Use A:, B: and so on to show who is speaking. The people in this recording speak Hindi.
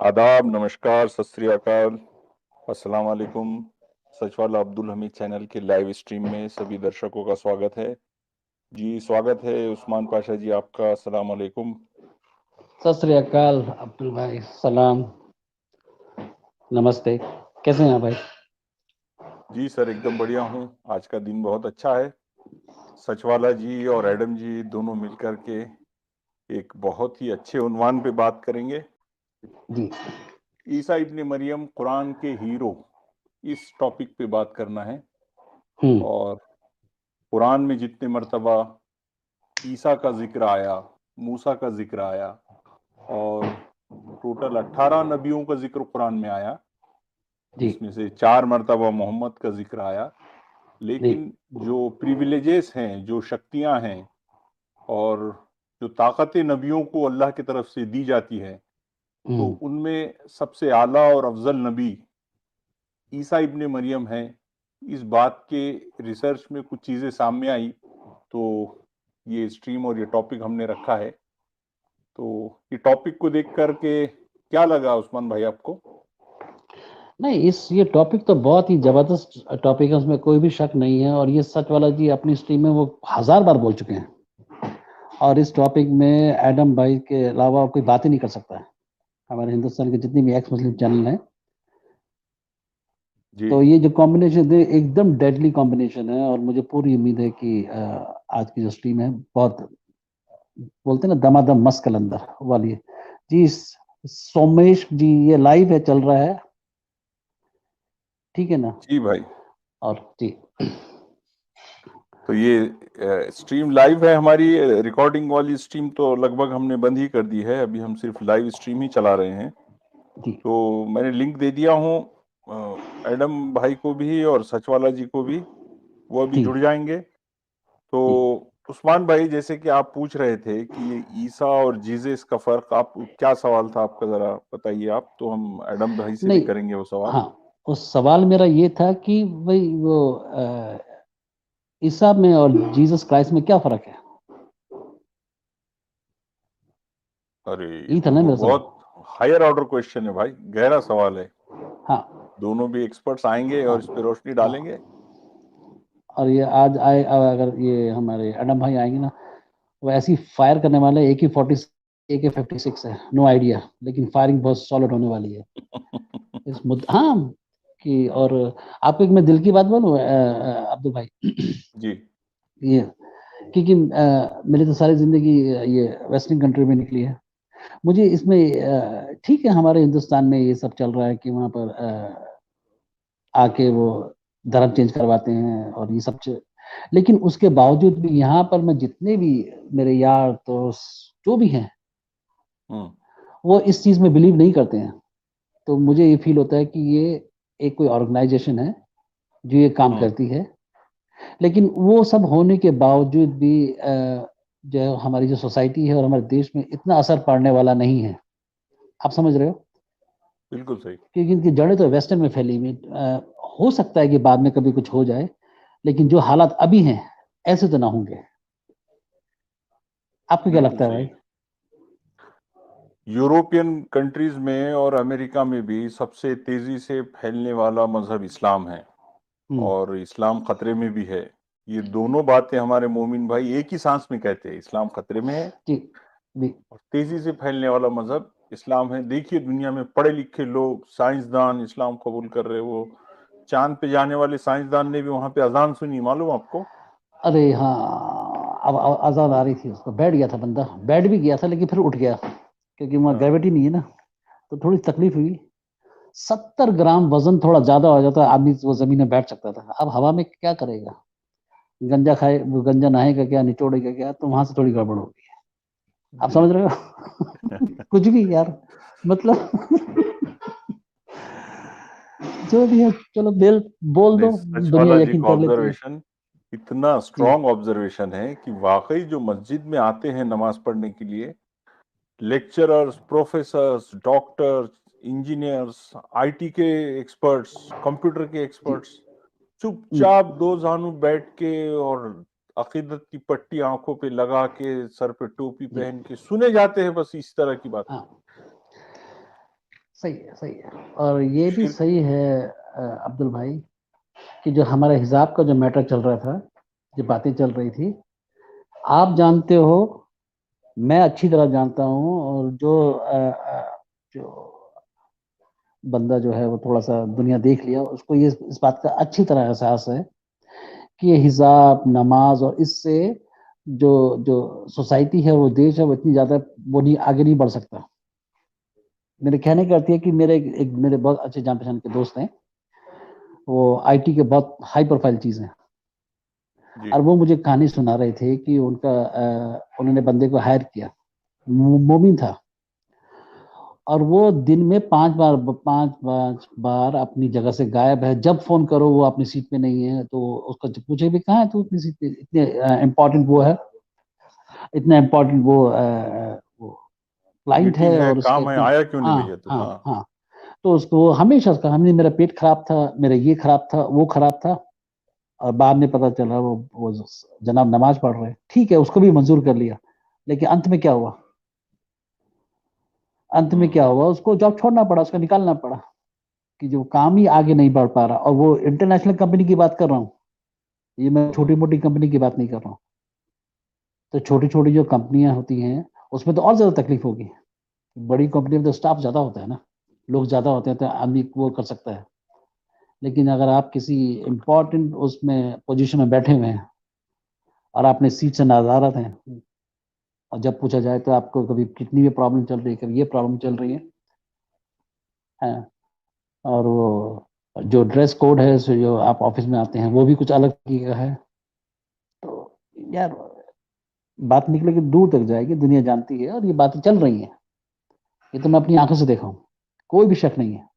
A: आदाब, नमस्कार, सत श्री अकाल, अस्सलाम वालेकुम। सच वाला अब्दुल हमीद चैनल के लाइव स्ट्रीम में सभी दर्शकों का स्वागत है। जी स्वागत है उस्मान पाशा जी आपका। अस्सलाम वालेकुम।
B: सत श्री अकाल अब्दुल भाई, सलाम, नमस्ते। कैसे हैं आप भाई?
A: जी सर, एकदम बढ़िया हूँ। आज का दिन बहुत अच्छा है। सचवाला जी और एडम जी दोनों मिलकर के एक बहुत ही अच्छे उन्वान पे बात करेंगे।
B: जी।
A: ईसा इब्ने मरियम कुरान के हीरो, इस टॉपिक पे बात करना है।
B: हम्म।
A: और कुरान में जितने मर्तबा ईसा का जिक्र आया, मूसा का जिक्र आया, और टोटल 18 नबियों का जिक्र कुरान में आया,
B: जी।
A: जिसमें से 4 मर्तबा मोहम्मद का जिक्र आया।
B: जी।
A: लेकिन जो प्रिविलेजेस हैं, जो शक्तियां हैं, और जो ताकतें नबियों को अल्लाह की तरफ से दी जाती है, तो
B: हम्म।
A: उनमें सबसे आला और अफजल नबी ईसा इब्ने मरियम है। इस बात के रिसर्च में कुछ चीज़ें सामने आई, तो ये स्ट्रीम और ये टॉपिक हमने रखा है। तो ये टॉपिक को देख करके क्या लगा उस्मान भाई आपको?
B: नहीं, ये टॉपिक तो बहुत ही जबरदस्त टॉपिक है, उसमें कोई भी शक नहीं है। और ये सच वाला जी अपनी स्ट्रीम में वो 1000 बार बोल चुके हैं, और इस टॉपिक में एडम भाई के अलावा कोई बात ही नहीं कर सकता है। हमारे हिंदुस्तान के जितने भी एक्स मुस्लिम चैनल हैं,
A: जी
B: तो ये जो कॉम्बिनेशन है एकदम डेडली कॉम्बिनेशन है। और मुझे पूरी उम्मीद है कि आज की जो स्ट्रीम है बहुत, बोलते हैं ना, दमादम मस्त कलंदर वाली है। जी। सोमेश जी, ये लाइव है, चल रहा है, ठीक है ना?
A: जी भाई।
B: और जी।
A: तो ये स्ट्रीम लाइव है हमारी। रिकॉर्डिंग वाली स्ट्रीम तो लगभग हमने बंद ही कर दी है। अभी हम सिर्फ लाइव स्ट्रीम ही चला रहे हैं।
B: जी।
A: तो मैंने लिंक दे दिया हूँ एडम भाई को भी और सचवाला जी को भी, वो अभी
B: जी।
A: जुड़ जाएंगे। तो
B: जी।
A: उस्मान भाई, जैसे कि आप पूछ रहे थे कि ये ईसा और जीसस का फर्क, आप क्या सवाल था आपका, जरा बताइए आप, तो हम एडम भाई से भी
B: नहीं।
A: करेंगे वो सवाल।
B: हाँ, उस सवाल मेरा ये था कि भाई वो ईसा में और जीसस क्राइस्ट में क्या फर्क है?
A: अरे ये
B: ये था
A: तो
B: ना मेरा सवाल।
A: बहुत हायर ऑर्डर क्वेश्चन है भाई, गहरा सवाल है।
B: हाँ।
A: दोनों भी एक्सपर्ट्स आएंगे और
B: हाँ।
A: इस पे रोशनी
B: हाँ।
A: डालेंगे।
B: और ये आज आए, अगर ये हमारे एडम भाई आएंगे ना, वो ऐसी फायर करने वाले, AK-46 है, नो आइडिया, लेकिन फायरिंग बहुत सॉलिड होने वाली है इस मुद्दे। हाँ। कि और आपको एक मैं दिल की बात बोलूं अब्दुल भाई,
A: जी
B: ये क्योंकि मेरी तो सारी जिंदगी ये वेस्टर्न कंट्री में निकली है। मुझे इसमें ठीक है, हमारे हिंदुस्तान में ये सब चल रहा है कि वहाँ पर आके वो धर्म चेंज करवाते हैं और ये सब लेकिन उसके बावजूद भी यहाँ पर मैं जितने भी मेरे यार तो जो भी हैं,
A: हम्म
B: वो इस चीज में बिलीव नहीं करते हैं। तो मुझे ये फील होता है कि ये एक कोई ऑर्गेनाइजेशन है जो ये काम
A: हम्म
B: करती है। लेकिन वो सब होने के बावजूद भी जो हमारी जो सोसाइटी है और हमारे देश में इतना असर पड़ने वाला नहीं है। आप समझ रहे हो?
A: बिल्कुल सही।
B: क्योंकि इनकी जड़ें तो वेस्टर्न में फैली हुई हो सकता है कि बाद में कभी कुछ हो जाए, लेकिन जो हालात अभी हैं ऐसे तो ना होंगे। आपको क्या
A: बिल्कुल
B: लगता है
A: सही।
B: भाई?
A: यूरोपियन कंट्रीज में और अमेरिका में भी सबसे तेजी से फैलने वाला मजहब इस्लाम है,
B: हम्म।
A: और इस्लाम खतरे में भी है। ये दोनों बातें हमारे मोमिन भाई एक ही सांस में कहते हैं, इस्लाम खतरे में है
B: जी। जी।
A: और तेजी से फैलने वाला मजहब इस्लाम है। देखिए दुनिया में पढ़े लिखे लोग, साइंसदान इस्लाम कबूल कर रहे। वो चांद पे जाने वाले साइंसदान ने भी वहां पे अजान सुनी, मालूम आपको?
B: अरे हाँ, अब आजाद आ रही थी, उसको बैठ गया था बंदा, बैठ भी गया था लेकिन फिर उठ गया, क्योंकि वहाँ
A: हाँ।
B: ग्रेविटी नहीं है ना। तो थोड़ी तकलीफ हुई। 70 ग्राम वजन थोड़ा ज्यादा हो जाता, आदमी वो जमीन में बैठ सकता था, अब हवा में क्या करेगा? गंजा खाए, वो गंजा नहाएगा क्या, निचोड़ेगा क्या? तो वहां से थोड़ी गड़बड़ होगी। आप
A: जी
B: समझ रहे हो? कुछ भी यार, मतलब जो भी है, चलो बेल बोल
A: नहीं,
B: दो, दुनिया
A: सचवाला जी
B: यकीन
A: का
B: कर लेती है।
A: ऑब्जर्वेशन इतना
B: जी।
A: स्ट्रांग ऑब्जर्वेशन है कि वाकई जो मस्जिद में आते हैं नमाज पढ़ने के लिए, lecturers, professors, doctors, engineers, IT के एक्सपर्ट्स, कंप्यूटर के
B: जी।
A: एक्सपर्ट्स, चुपचाप दो जानू बैठ के और अकीदत की पट्टी आंखों पे लगा के, सर पे टोपी
B: जी।
A: पहन के सुने जाते हैं, बस इस तरह की बातें।
B: हाँ। सही है, सही है। और ये भी
A: फिर
B: सही है अब्दुल भाई, कि जो हमारे हिजाब का जो मैटर चल रहा था, जो बातें चल रही थी, आप जानते हो, मैं अच्छी तरह जानता हूँ, और जो बंदा जो है वो थोड़ा सा दुनिया देख लिया, उसको ये इस बात का अच्छी तरह एहसास है कि ये हिजाब, नमाज और इससे जो जो सोसाइटी है, वो देश है, वो इतनी ज्यादा वो नहीं आगे नहीं बढ़ सकता। मेरे कहने का अर्थ ये है कि एक मेरे बहुत अच्छे जान पहचान के दोस्त हैं, वो आईटी के बहुत हाई प्रोफाइल चीज हैं,
A: जी।
B: और वो मुझे कहानी सुना रहे थे कि उन्होंने बंदे को हायर किया, मोमिन था, और वो दिन में 5 बार अपनी जगह से गायब है। जब फोन करो वो अपनी सीट पे नहीं है, तो उसको जब पूछे भी कहाँ है तू अपनी सीट पे, इतने इम्पोर्टेंट वो है, इतना इम्पोर्टेंट वो क्लाइंट
A: मीटिंग
B: है,
A: है,
B: और उसके
A: काम है,
B: इतने।
A: आया क्यों नहीं
B: हाँ,
A: भैया तू?
B: हाँ,
A: हाँ।
B: हाँ। तो उसको हमेशा उसका, हमने, मेरा पेट खराब था, मेरा ये खराब था, वो खराब था, और बाद में पता चला वो जनाब नमाज पढ़ रहे हैं। ठीक है, उसको भी मंजूर कर लिया, लेकिन अंत में क्या हुआ? अंत में क्या
A: हम्म।
B: हुआ? उसको जॉब छोड़ना पड़ा, उसको निकालना पड़ा, कि जो काम ही आगे नहीं बढ़ पा रहा। और वो इंटरनेशनल कंपनी की बात कर रहा हूँ, ये मैं छोटी
A: हम्म।
B: मोटी कंपनी की बात नहीं कर रहा हूँ। तो छोटी छोटी जो कंपनियां होती हैं, उसमें तो और ज्यादा तकलीफ होगी। बड़ी कंपनी में तो स्टाफ ज्यादा होता है ना, लोग ज्यादा होते हैं, तो आदमी वो कर सकता है। लेकिन अगर आप किसी इंपॉर्टेंट उसमें पोजीशन में बैठे हुए हैं, और आपने सीट से नादारत हैं, और जब पूछा जाए तो आपको कभी कितनी भी प्रॉब्लम चल रही है, कभी ये प्रॉब्लम चल रही है, और वो जो ड्रेस कोड है, सो जो आप ऑफिस में आते हैं, वो भी कुछ अलग तरीके का है। तो यार, बात निकलेगी दूर तक जाएगी, दुनिया जानती है, और ये बातें चल रही हैं। ये तो मैं अपनी आंखों से देखा हूँ, कोई भी शक नहीं है।